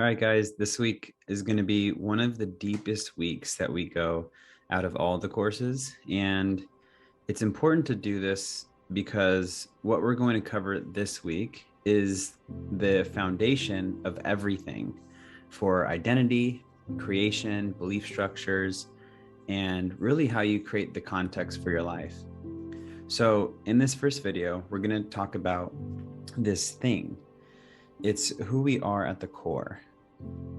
All right, guys, this week is going to be one of the deepest weeks that we go out of all the courses. And it's important to do this because what we're going to cover this week is the foundation of everything for identity, creation, belief structures, and really how you create the context for your life. So in this first video, we're going to talk about this thing. It's who we are at the core.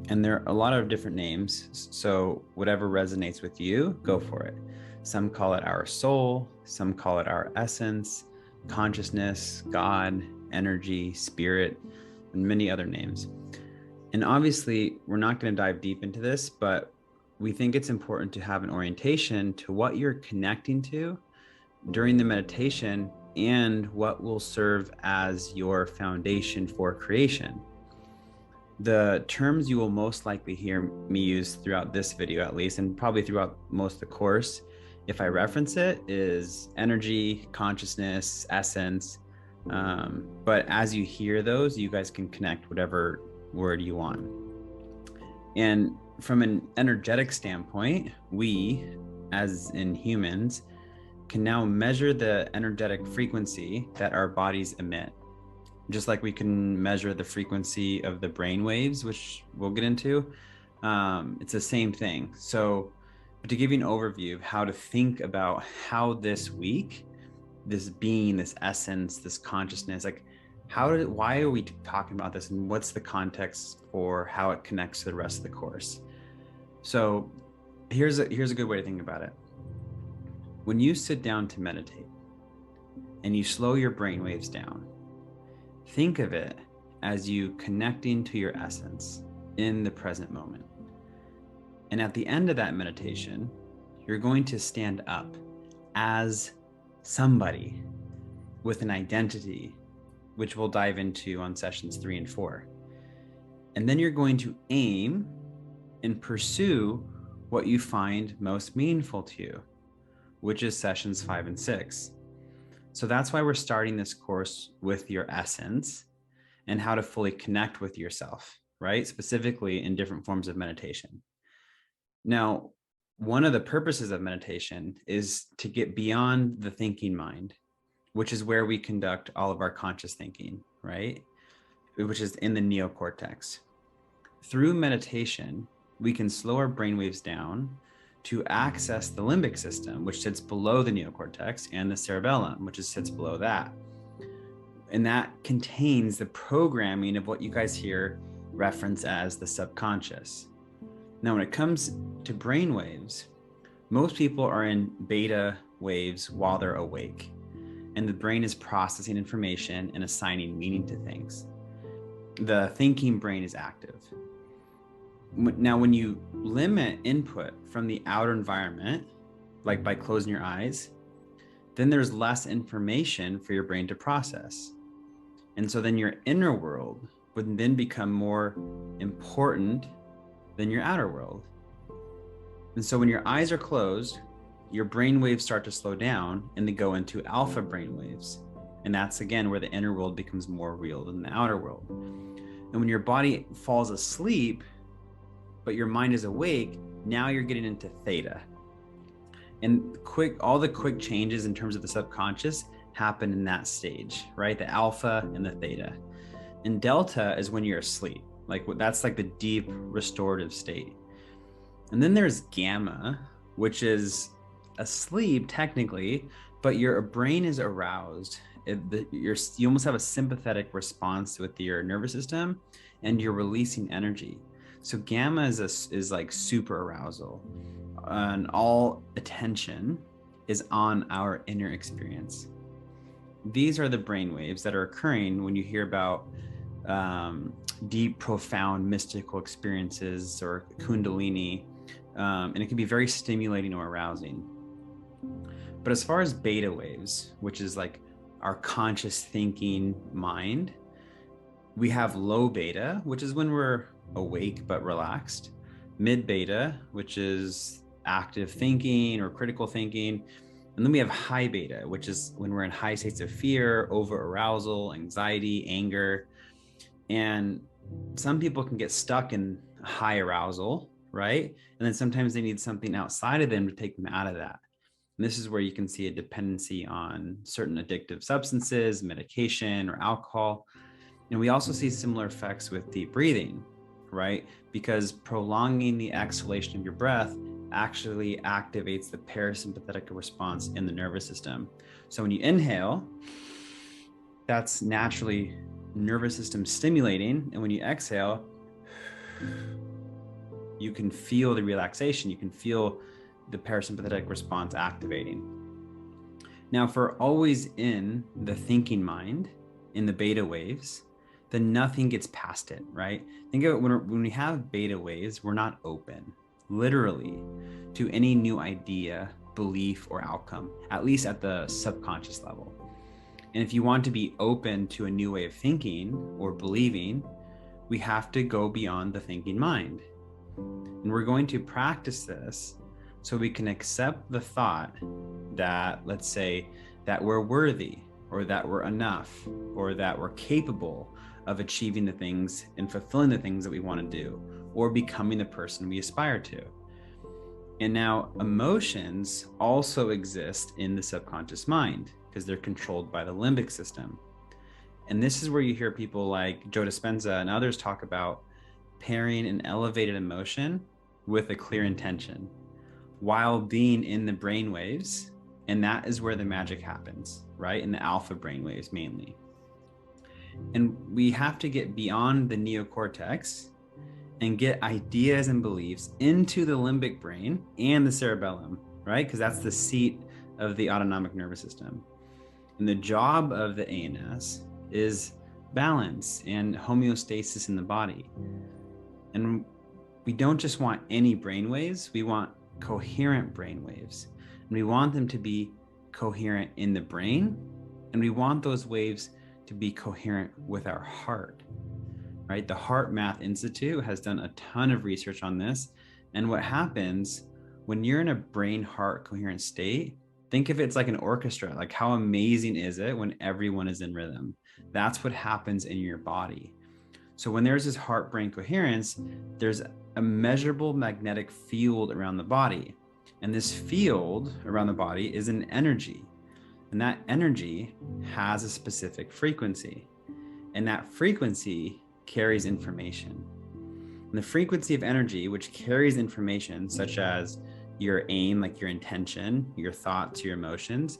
And there are a lot of different names. So whatever resonates with you, go for it. Some call it our soul, some call it our essence, consciousness, God, energy, spirit, and many other names. And obviously, we're not going to dive deep into this, but we think it's important to have an orientation to what you're connecting to during the meditation and what will serve as your foundation for creation. The terms you will most likely hear me use throughout this video, at least, and probably throughout most of the course, if I reference it, is energy, consciousness, essence. But as you hear those, you guys can connect whatever word you want. And from an energetic standpoint, we, as in humans, can now measure the energetic frequency that our bodies emit. Just like we can measure the frequency of the brain waves, which we'll get into, it's the same thing. So to give you an overview of how to think about how this week, this being, this essence, this consciousness, like why are we talking about this and what's the context for how it connects to the rest of the course? So here's a good way to think about it. When you sit down to meditate and you slow your brain waves down, think of it as you connecting to your essence in the present moment. And at the end of that meditation, you're going to stand up as somebody with an identity, which we'll dive into on sessions 3 and 4. And then you're going to aim and pursue what you find most meaningful to you, which is sessions 5 and 6. So that's why we're starting this course with your essence and how to fully connect with yourself, right? Specifically in different forms of meditation. Now, one of the purposes of meditation is to get beyond the thinking mind, which is where we conduct all of our conscious thinking, right? Which is in the neocortex. Through meditation, we can slow our brainwaves down to access the limbic system, which sits below the neocortex, and the cerebellum, which sits below that. And that contains the programming of what you guys hear referenced as the subconscious. Now, when it comes to brain waves, most people are in beta waves while they're awake, and the brain is processing information and assigning meaning to things. The thinking brain is active. Now, when you limit input from the outer environment, like by closing your eyes, then there's less information for your brain to process. And so then your inner world would then become more important than your outer world. And so when your eyes are closed, your brain waves start to slow down and they go into alpha brain waves. And that's again where the inner world becomes more real than the outer world. And when your body falls asleep, but your mind is awake, now you're getting into theta. And all the quick changes in terms of the subconscious happen in that stage, right? The alpha and the theta. And delta is when you're asleep. That's like the deep restorative state. And then there's gamma, which is asleep technically, but your brain is aroused. You almost have a sympathetic response with your nervous system, and you're releasing energy. So gamma is like super arousal, and all attention is on our inner experience. These are the brain waves that are occurring when you hear about deep, profound, mystical experiences or kundalini, and it can be very stimulating or arousing. But as far as beta waves, which is like our conscious thinking mind, we have low beta, which is when we're awake but relaxed, mid beta, which is active thinking or critical thinking, and then we have high beta, which is when we're in high states of fear, over arousal, anxiety, anger. And some people can get stuck in high arousal, right? And then sometimes they need something outside of them to take them out of that. And this is where you can see a dependency on certain addictive substances, medication, or alcohol. And we also see similar effects with deep breathing, right? Because prolonging the exhalation of your breath actually activates the parasympathetic response in the nervous system. So when you inhale, that's naturally nervous system stimulating. And when you exhale, you can feel the relaxation. You can feel the parasympathetic response activating. Now, if we're always in the thinking mind, in the beta waves, then nothing gets past it, right? Think of it, when we have beta waves, we're not open, literally, to any new idea, belief, or outcome, at least at the subconscious level. And if you want to be open to a new way of thinking or believing, we have to go beyond the thinking mind. And we're going to practice this so we can accept the thought that, let's say, that we're worthy, or that we're enough, or that we're capable of achieving the things and fulfilling the things that we want to do, or becoming the person we aspire to. And now emotions also exist in the subconscious mind because they're controlled by the limbic system. And this is where you hear people like Joe Dispenza and others talk about pairing an elevated emotion with a clear intention while being in the brain waves. And that is where the magic happens, right? In the alpha brain waves mainly. And we have to get beyond the neocortex and get ideas and beliefs into the limbic brain and the cerebellum, right? Because that's the seat of the autonomic nervous system. And the job of the ANS is balance and homeostasis in the body. And we don't just want any brainwaves, we want coherent brainwaves. And we want them to be coherent in the brain, and we want those waves to be coherent with our heart, right? The Heart Math Institute has done a ton of research on this. And what happens when you're in a brain-heart coherent state, think of it like an orchestra. Like, how amazing is it when everyone is in rhythm? That's what happens in your body. So when there's this heart-brain coherence, there's a measurable magnetic field around the body. And this field around the body is an energy. And that energy has a specific frequency. And that frequency carries information. And the frequency of energy, which carries information such as your aim, like your intention, your thoughts, your emotions,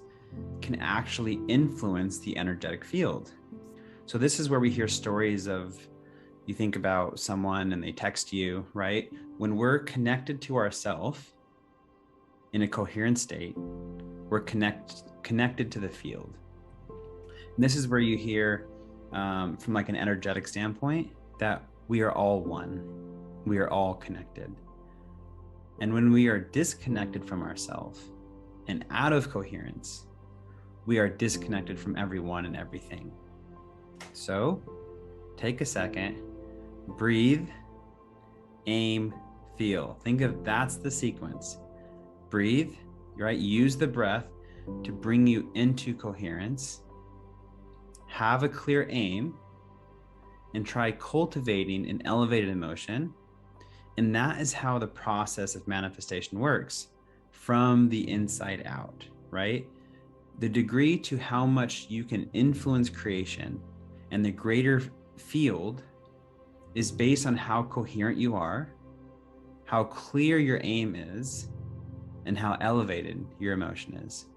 can actually influence the energetic field. So this is where we hear stories of, you think about someone and they text you, right? When we're connected to ourself in a coherent state, we're connected to the field. And this is where you hear from like an energetic standpoint that we are all one. We are all connected. And when we are disconnected from ourselves and out of coherence, we are disconnected from everyone and everything. So take a second, breathe, aim, feel. Think of that's the sequence. Breathe, right? Use the breath to bring you into coherence. Have a clear aim and try cultivating an elevated emotion. And that is how the process of manifestation works, from the inside out, right? The degree to how much you can influence creation and the greater field is based on how coherent you are, how clear your aim is, and how elevated your emotion is.